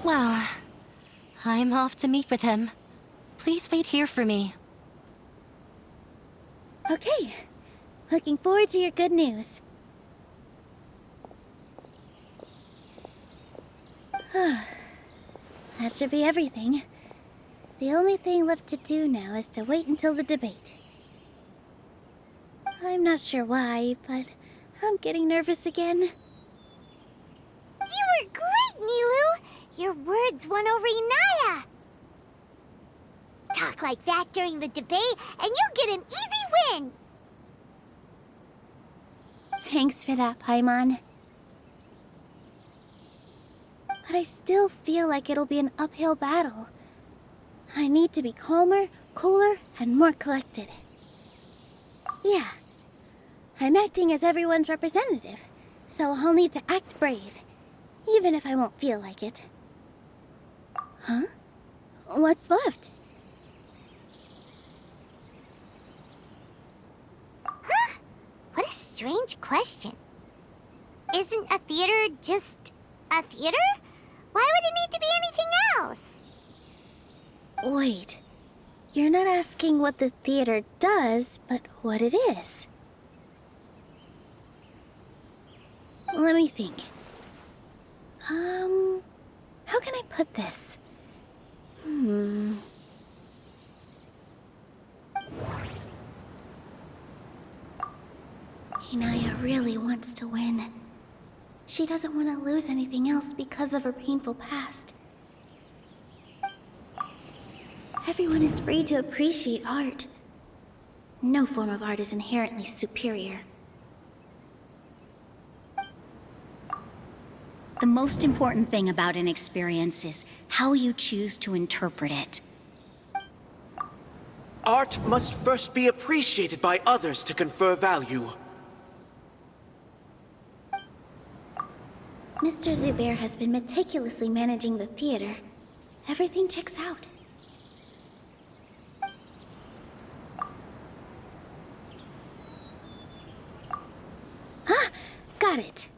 Well, I'm off to meet with him. Please wait here for me. Okay. Looking forward to your good news. That should be everything. The only thing left to do now is to wait until the debate. I'm not sure why, but I'm getting nervous again. You were great, Nilu! Your words won over Inaya! Talk like that during the debate, and you'll get an easy win! Thanks for that, Paimon. But I still feel like it'll be an uphill battle. I need to be calmer, cooler, and more collected. Yeah. I'm acting as everyone's representative, so I'll need to act brave, even if I won't feel like it. Huh? What's left? Huh? What a strange question. Isn't a theater just a theater? Why would it need to be anything else? Wait. You're not asking what the theater does, but what it is. Let me think. How can I put this? Inaya really wants to win. She doesn't want to lose anything else because of her painful past. Everyone is free to appreciate art. No form of art is inherently superior. The most important thing about an experience is how you choose to interpret it. Art must first be appreciated by others to confer value. Mr. Zubair has been meticulously managing the theater. Everything checks out. Ah! Got it!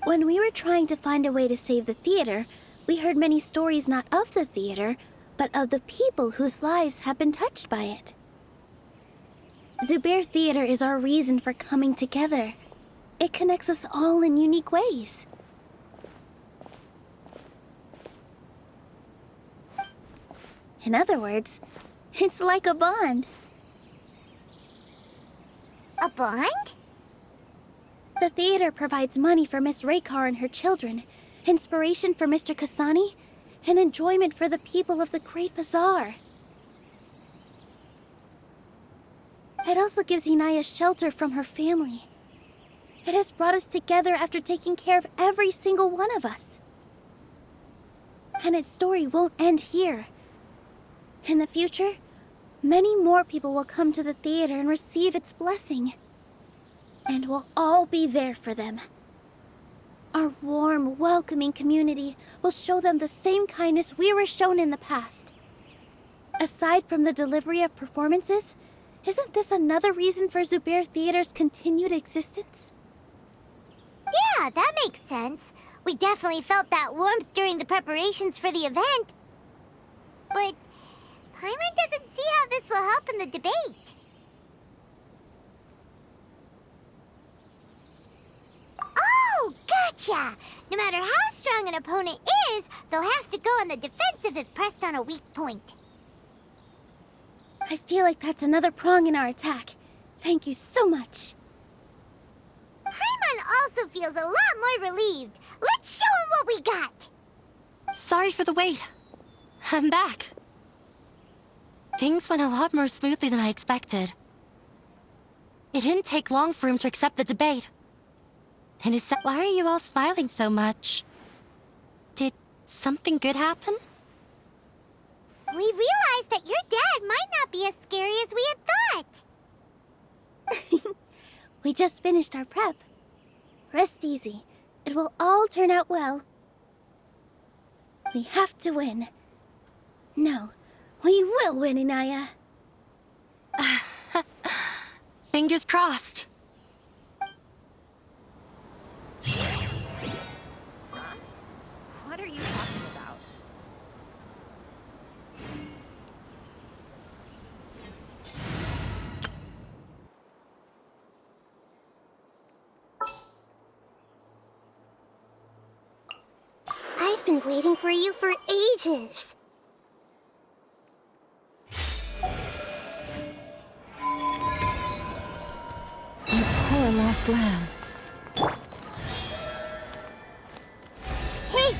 When we were trying to find a way to save the theater, we heard many stories not of the theater, but of the people whose lives have been touched by it. Zubair Theater is our reason for coming together. It connects us all in unique ways. In other words, it's like a bond. A bond? The theater provides money for Miss Raykar and her children, inspiration for Mr. Kasani, and enjoyment for the people of the Great Bazaar. It also gives Inaya shelter from her family. It has brought us together after taking care of every single one of us. And its story won't end here. In the future, many more people will come to the theater and receive its blessing. And we'll all be there for them. Our warm, welcoming community will show them the same kindness we were shown in the past. Aside from the delivery of performances, isn't this another reason for Zubair Theater's continued existence? Yeah, that makes sense. We definitely felt that warmth during the preparations for the event. But Paimon doesn't see how this will help in the debate. Oh, gotcha! No matter how strong an opponent is, they'll have to go on the defensive if pressed on a weak point. I feel like that's another prong in our attack. Thank you so much. Paimon also feels a lot more relieved. Let's show him what we got! Sorry for the wait. I'm back. Things went a lot more smoothly than I expected. It didn't take long for him to accept the debate. And he said, "Why are you all smiling so much? Did something good happen?" We realized that your dad might not be as scary as we had thought. We just finished our prep. Rest easy. It will all turn out well. We have to win. No, we will win, Inaya. Fingers crossed. What are you talking about? I've been waiting for you for ages. You poor lost lamb. Hey!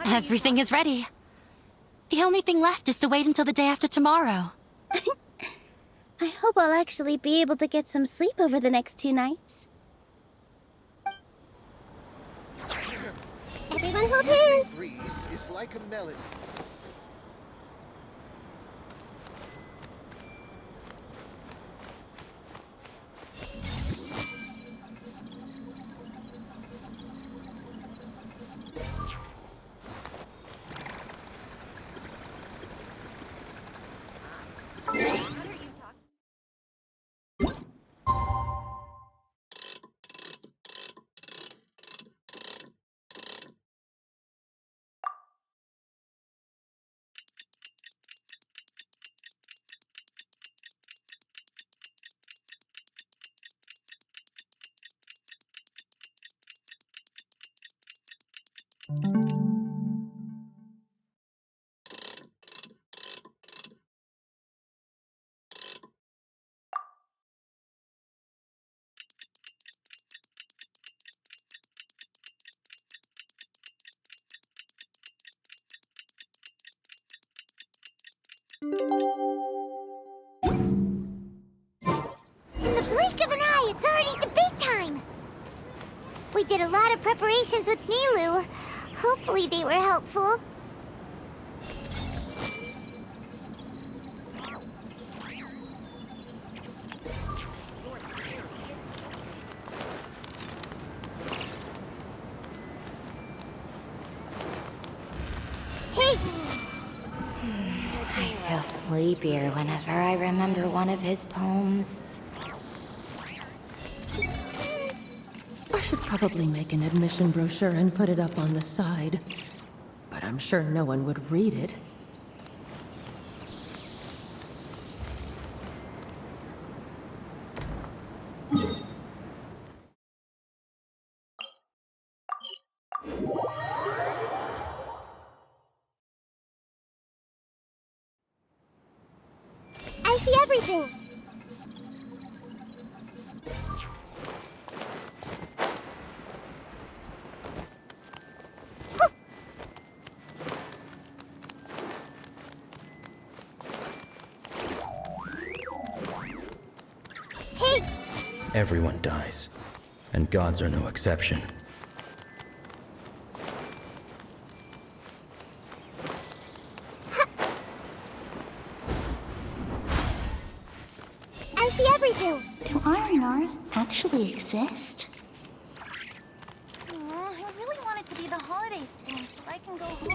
Everything is ready. The only thing left is to wait until the day after tomorrow. I hope I'll actually be able to get some sleep over the next 2 nights. Everyone hold hands! Breeze is like a melody. In the blink of an eye, it's already debate time! We did a lot of preparations with Nilu. Hopefully they were helpful. Hey! I feel sleepier whenever I remember one of his poems. I should probably make an admission brochure and put it up on the side. But I'm sure no one would read it. I see everything! Hey! Everyone dies, and gods are no exception. I see everything! Do R&R actually exist? I really want it to be the holidays soon so I can go home.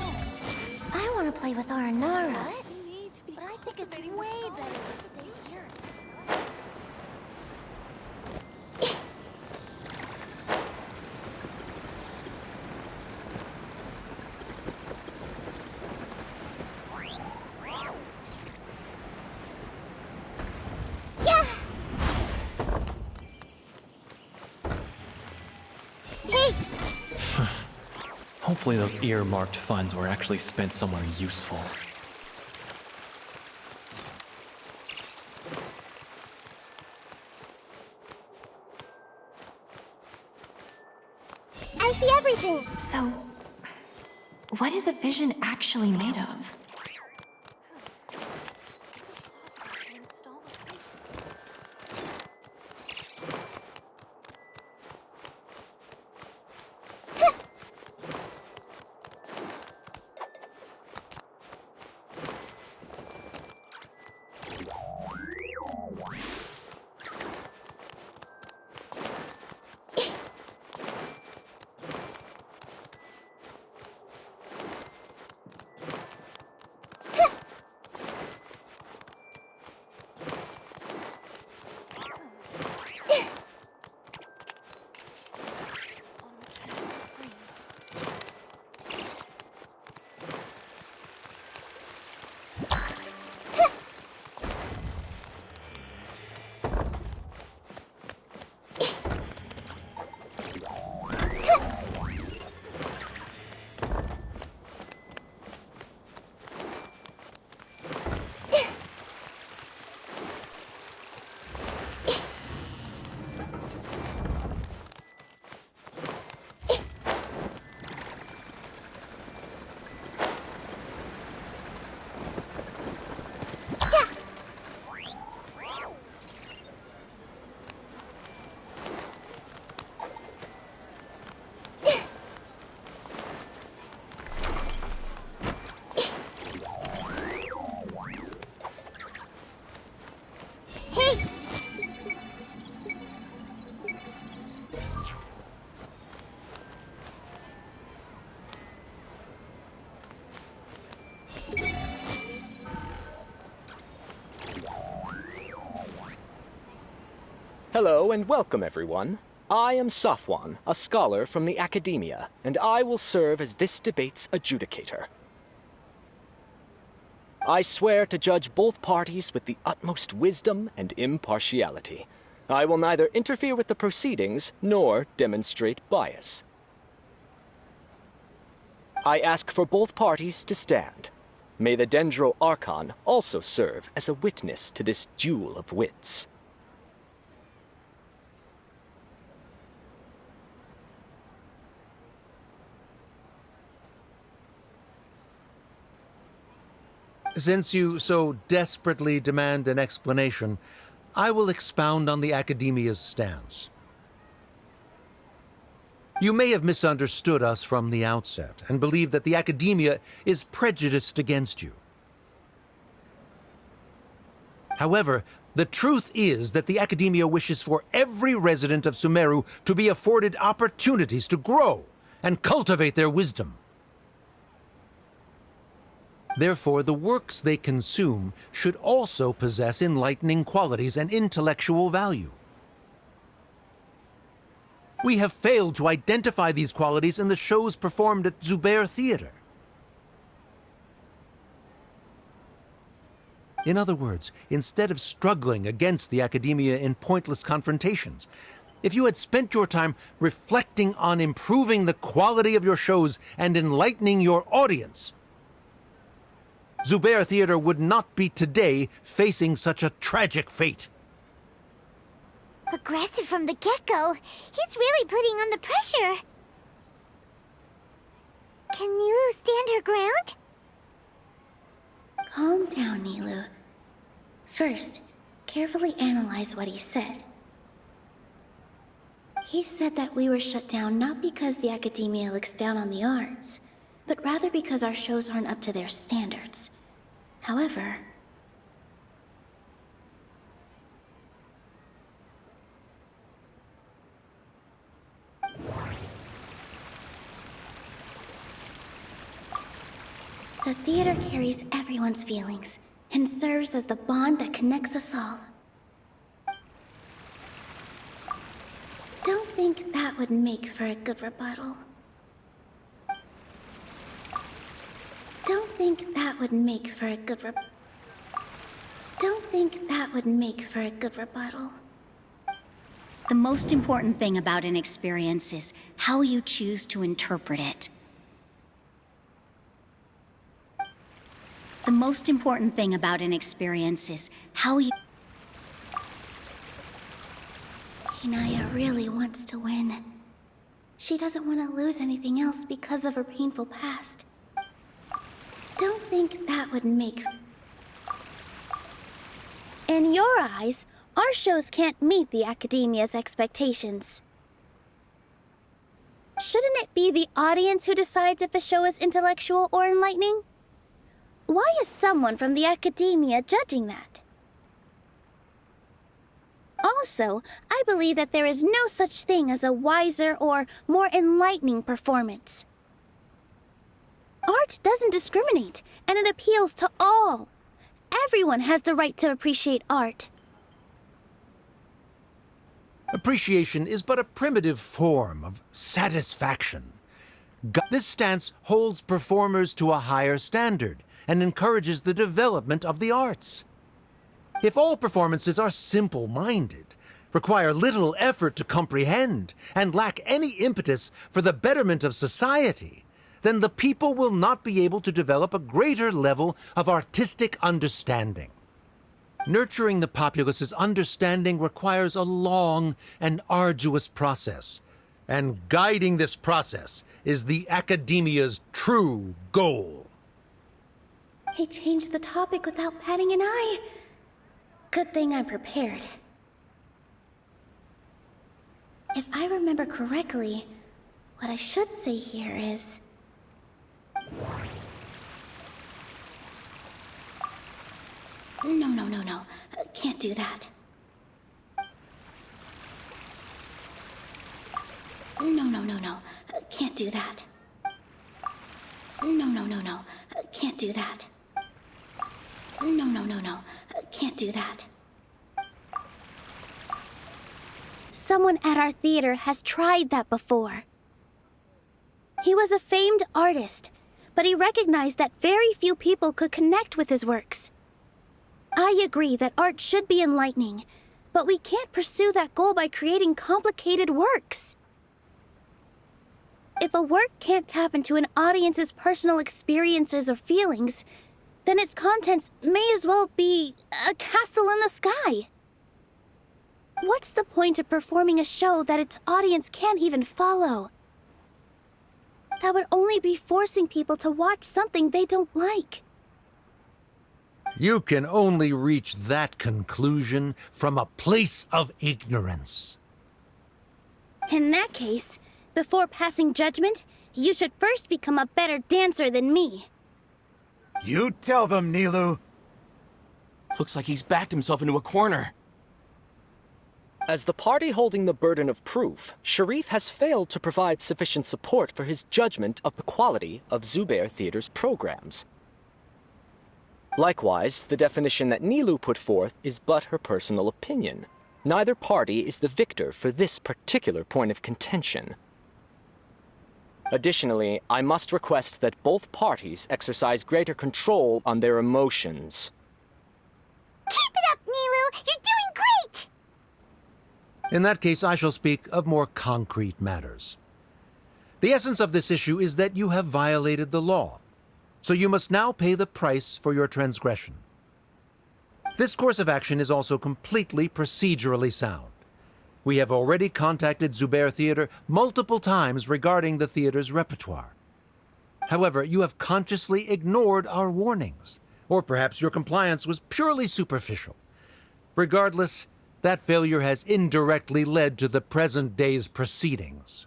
I want to play with Aranara. We need to be but I think it's way better to stay here. Yeah! Hey! Hopefully those earmarked funds were actually spent somewhere useful. I see everything! So, what is a vision actually made of? Hello and welcome, everyone. I am Safwan, a scholar from the academia, and I will serve as this debate's adjudicator. I swear to judge both parties with the utmost wisdom and impartiality. I will neither interfere with the proceedings nor demonstrate bias. I ask for both parties to stand. May the Dendro Archon also serve as a witness to this duel of wits. Since you so desperately demand an explanation, I will expound on the Academia's stance. You may have misunderstood us from the outset and believe that the Academia is prejudiced against you. However, the truth is that the Academia wishes for every resident of Sumeru to be afforded opportunities to grow and cultivate their wisdom. Therefore, the works they consume should also possess enlightening qualities and intellectual value. We have failed to identify these qualities in the shows performed at Zubair Theater. In other words, instead of struggling against the Academia in pointless confrontations, if you had spent your time reflecting on improving the quality of your shows and enlightening your audience, Zubair Theater would not be today facing such a tragic fate. Aggressive from the get-go. He's really putting on the pressure. Can Nilu stand her ground? Calm down, Nilu. First, carefully analyze what he said. He said that we were shut down not because the Academia looks down on the arts, but rather because our shows aren't up to their standards. However, the theater carries everyone's feelings and serves as the bond that connects us all. Don't think that would make for a good rebuttal. Don't think that would make for a good rebuttal. The most important thing about an experience is how you choose to interpret it. The most important thing about an experience is how you... Inaya really wants to win. She doesn't want to lose anything else because of her painful past. Don't think that would make... In your eyes, our shows can't meet the Academia's expectations. Shouldn't it be the audience who decides if a show is intellectual or enlightening? Why is someone from the Academia judging that? Also, I believe that there is no such thing as a wiser or more enlightening performance. Art doesn't discriminate, and it appeals to all. Everyone has the right to appreciate art. Appreciation is but a primitive form of satisfaction. This stance holds performers to a higher standard and encourages the development of the arts. If all performances are simple-minded, require little effort to comprehend, and lack any impetus for the betterment of society, then the people will not be able to develop a greater level of artistic understanding. Nurturing the populace's understanding requires a long and arduous process, and guiding this process is the Academia's true goal. He changed the topic without batting an eye. Good thing I'm prepared. If I remember correctly, what I should say here is... No. Can't do that. No. Can't do that. No. Can't do that. No. Can't do that. someone at our theater has tried that before. He was a famed artist, but he recognized that very few people could connect with his works. I agree that art should be enlightening, but we can't pursue that goal by creating complicated works. If a work can't tap into an audience's personal experiences or feelings, then its contents may as well be a castle in the sky. What's the point of performing a show that its audience can't even follow? That would only be forcing people to watch something they don't like. You can only reach that conclusion from a place of ignorance. In that case, before passing judgment, you should first become a better dancer than me. You tell them, Nilu. Looks like he's backed himself into a corner. As the party holding the burden of proof, Sharif has failed to provide sufficient support for his judgment of the quality of Zubair Theater's programs. Likewise, the definition that Nilu put forth is but her personal opinion. Neither party is the victor for this particular point of contention. Additionally, I must request that both parties exercise greater control on their emotions. Keep it up, Nilu! You're doing great! In that case, I shall speak of more concrete matters. The essence of this issue is that you have violated the law, so you must now pay the price for your transgression. This course of action is also completely procedurally sound. We have already contacted Zubair Theater multiple times regarding the theater's repertoire. However, you have consciously ignored our warnings, or perhaps your compliance was purely superficial. Regardless, that failure has indirectly led to the present day's proceedings.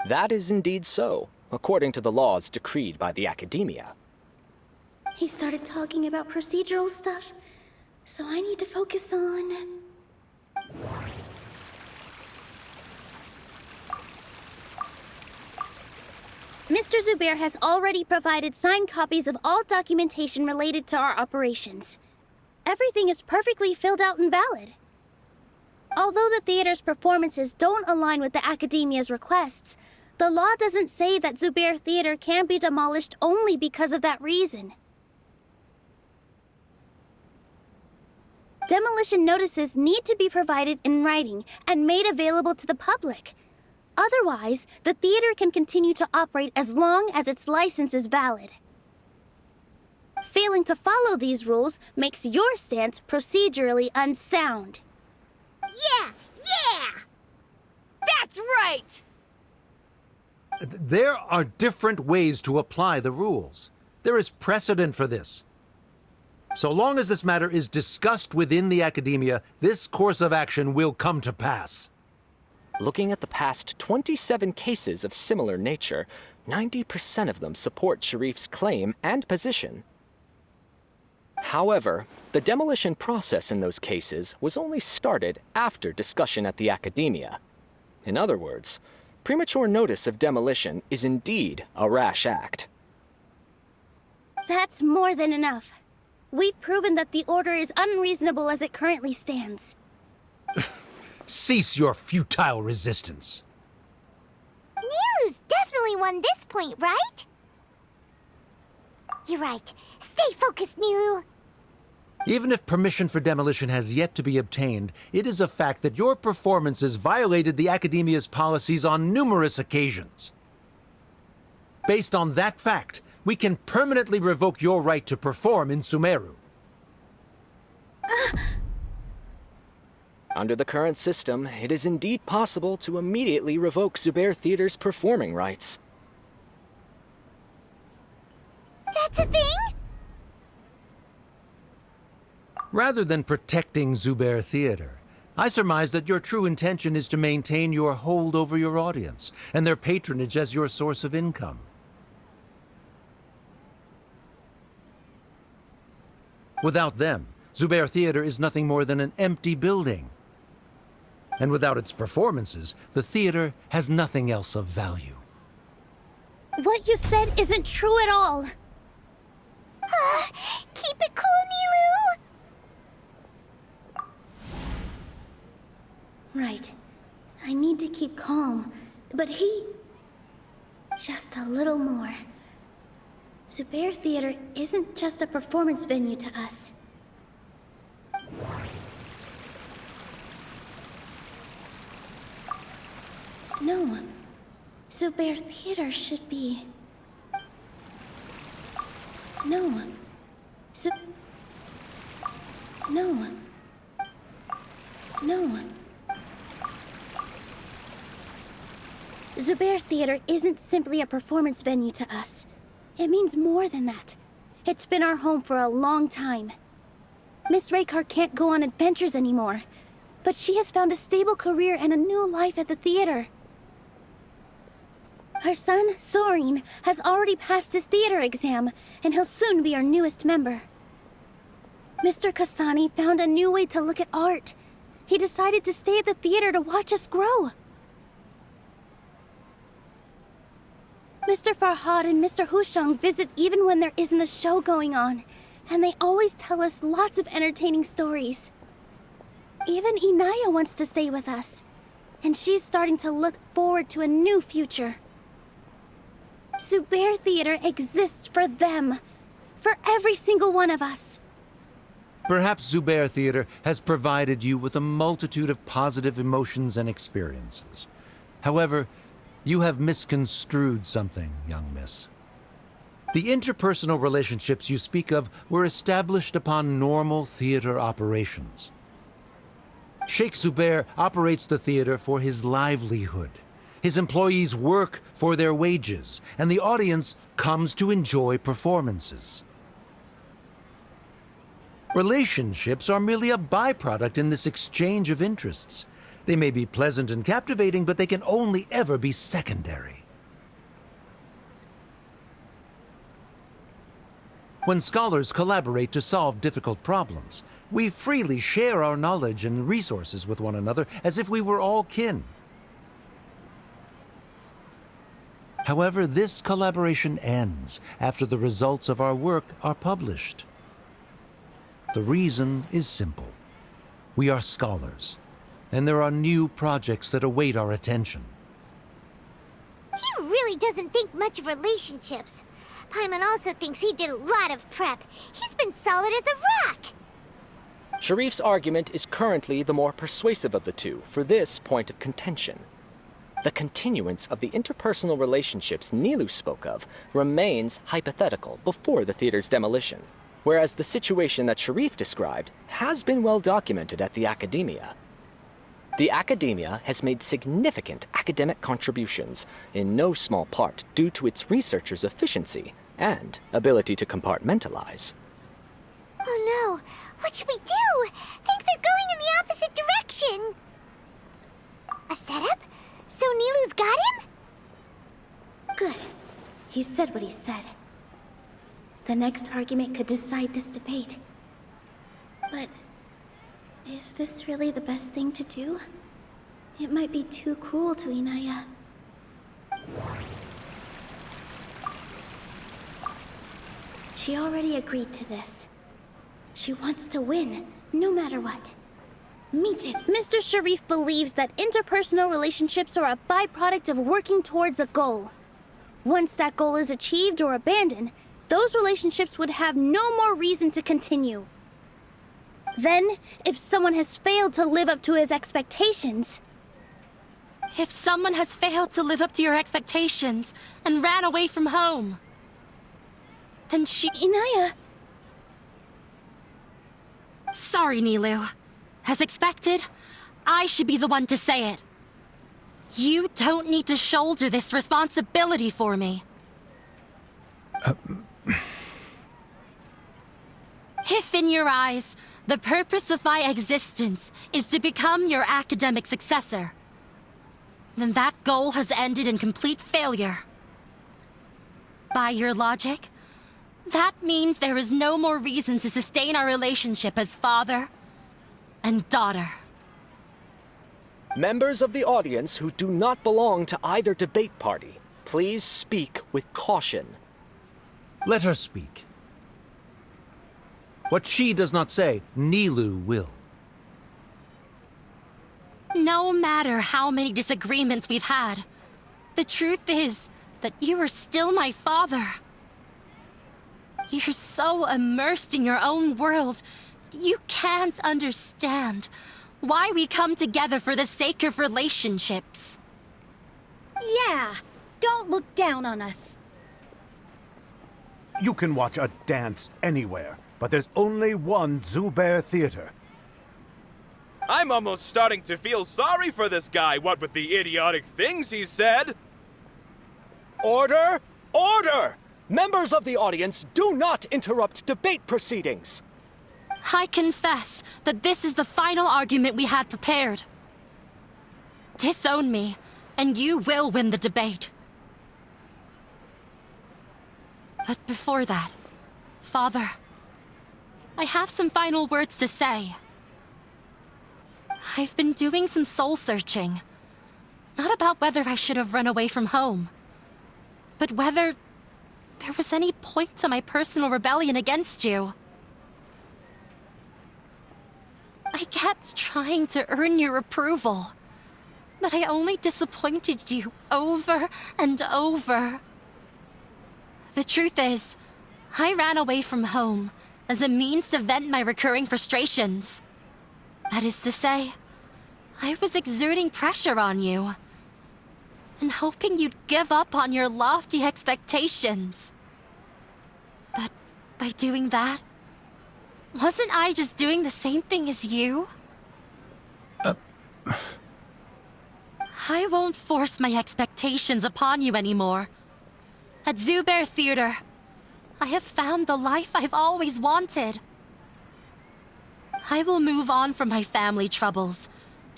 That is indeed so, according to the laws decreed by the Academia. He started talking about procedural stuff, so I need to focus on... Mr. Zubair has already provided signed copies of all documentation related to our operations. Everything is perfectly filled out and valid. Although the theater's performances don't align with the Academia's requests, the law doesn't say that Zubair Theater can be demolished only because of that reason. Demolition notices need to be provided in writing and made available to the public. Otherwise, the theater can continue to operate as long as its license is valid. Failing to follow these rules makes your stance procedurally unsound. Yeah! Yeah! That's right! There are different ways to apply the rules. There is precedent for this. So long as this matter is discussed within the Academia, this course of action will come to pass. Looking at the past 27 cases of similar nature, 90% of them support Sharif's claim and position. However, the demolition process in those cases was only started after discussion at the Academia. In other words, premature notice of demolition is indeed a rash act. That's more than enough. We've proven that the order is unreasonable as it currently stands. Cease your futile resistance. Nilu's definitely won this point, right? You're right. Stay focused, Nilu. Even if permission for demolition has yet to be obtained, it is a fact that your performances violated the Academia's policies on numerous occasions. Based on that fact, we can permanently revoke your right to perform in Sumeru. Under the current system, it is indeed possible to immediately revoke Zubair Theater's performing rights. That's a thing? Rather than protecting Zubair Theater, I surmise that your true intention is to maintain your hold over your audience and their patronage as your source of income. Without them, Zubair Theater is nothing more than an empty building. And without its performances, the theater has nothing else of value. What you said isn't true at all. Keep it cool, Nilu! Right. I need to keep calm, but he... Just a little more. Zubair Theater isn't just a performance venue to us. No. Zubair Theater should be... No. No. No. Zubair Theater isn't simply a performance venue to us. It means more than that. It's been our home for a long time. Miss Raykar can't go on adventures anymore, but she has found a stable career and a new life at the theater. Her son, Soren, has already passed his theater exam, and he'll soon be our newest member. Mr. Kasani found a new way to look at art. He decided to stay at the theater to watch us grow. Mr. Farhad and Mr. Hushang visit even when there isn't a show going on, and they always tell us lots of entertaining stories. Even Inaya wants to stay with us, and she's starting to look forward to a new future. Zubair Theater exists for them, for every single one of us. Perhaps Zubair Theater has provided you with a multitude of positive emotions and experiences. However, you have misconstrued something, young miss. The interpersonal relationships you speak of were established upon normal theater operations. Sheikh Zubair operates the theater for his livelihood. His employees work for their wages, and the audience comes to enjoy performances. Relationships are merely a byproduct in this exchange of interests. They may be pleasant and captivating, but they can only ever be secondary. When scholars collaborate to solve difficult problems, we freely share our knowledge and resources with one another as if we were all kin. However, this collaboration ends after the results of our work are published. The reason is simple. We are scholars, and there are new projects that await our attention. He really doesn't think much of relationships. Paimon also thinks he did a lot of prep. He's been solid as a rock. Sharif's argument is currently the more persuasive of the two for this point of contention. The continuance of the interpersonal relationships Nilu spoke of remains hypothetical before the theater's demolition, whereas the situation that Sharif described has been well documented at the Academia. The Academia has made significant academic contributions, in no small part due to its researchers' efficiency and ability to compartmentalize. Oh no, what should we do? Things are going in the opposite direction. A setup? So Nilu's got him? Good. He said what he said. The next argument could decide this debate. But is this really the best thing to do? It might be too cruel to Inaya. She already agreed to this. She wants to win, no matter what. Me too. Mr. Sharif believes that interpersonal relationships are a byproduct of working towards a goal. Once that goal is achieved or abandoned, those relationships would have no more reason to continue. Then, if someone has failed to live up to his expectations... If someone has failed to live up to your expectations and ran away from home, then she... Inaya... Sorry, Nilu. As expected, I should be the one to say it. You don't need to shoulder this responsibility for me. If in your eyes, the purpose of my existence is to become your academic successor, then that goal has ended in complete failure. By your logic, that means there is no more reason to sustain our relationship as father and daughter. Members of the audience who do not belong to either debate party, please speak with caution. Let her speak. What she does not say, Nilu will. No matter how many disagreements we've had, the truth is that you are still my father. You're so immersed in your own world, you can't understand why we come together for the sake of relationships. Yeah, don't look down on us. You can watch a dance anywhere, but there's only one Zubair Theater. I'm almost starting to feel sorry for this guy, what with the idiotic things he said. Order! Order! Members of the audience, do not interrupt debate proceedings. I confess that this is the final argument we had prepared. Disown me, and you will win the debate. But before that, Father, I have some final words to say. I've been doing some soul-searching. Not about whether I should have run away from home, but whether there was any point to my personal rebellion against you. I kept trying to earn your approval, but I only disappointed you over and over. The truth is, I ran away from home as a means to vent my recurring frustrations. That is to say, I was exerting pressure on you, and hoping you'd give up on your lofty expectations. But by doing that, wasn't I just doing the same thing as you? I won't force my expectations upon you anymore. At Zubair Theater, I have found the life I've always wanted. I will move on from my family troubles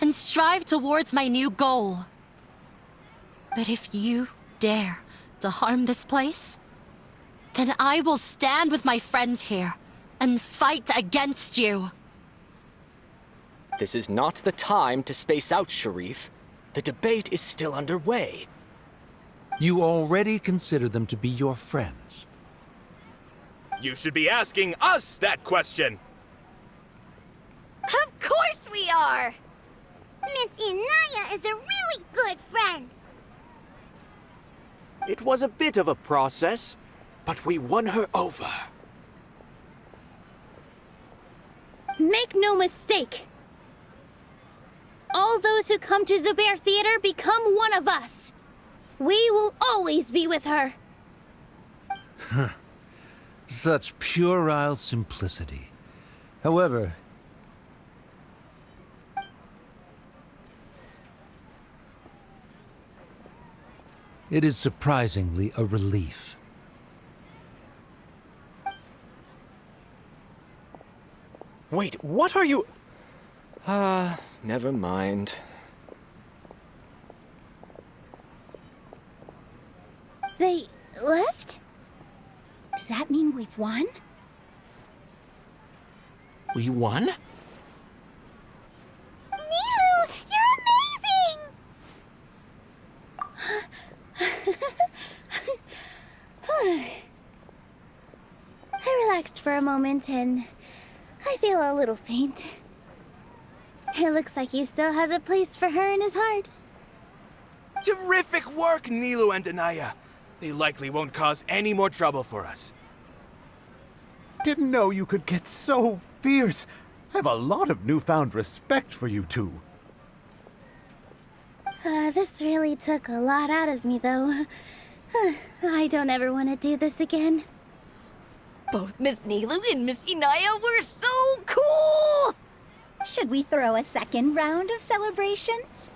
and strive towards my new goal. But if you dare to harm this place, then I will stand with my friends here and fight against you. This is not the time to space out, Sharif. The debate is still underway. You already consider them to be your friends. You should be asking us that question. Of course we are! Miss Inaya is a really good friend. It was a bit of a process, but we won her over. Make no mistake. All those who come to Zubair Theater become one of us. We will always be with her. Such puerile simplicity. However, it is surprisingly a relief. Wait, what are you... never mind. They left? Does that mean we've won? We won? Nilu, you're amazing! I relaxed for a moment and I feel a little faint. It looks like he still has a place for her in his heart. Terrific work, Nilu and Anaya. They likely won't cause any more trouble for us. Didn't know you could get so fierce. I have a lot of newfound respect for you two. This really took a lot out of me, though. I don't ever want to do this again. Both Miss Nilu and Miss Inaya were so cool! Should we throw a second round of celebrations?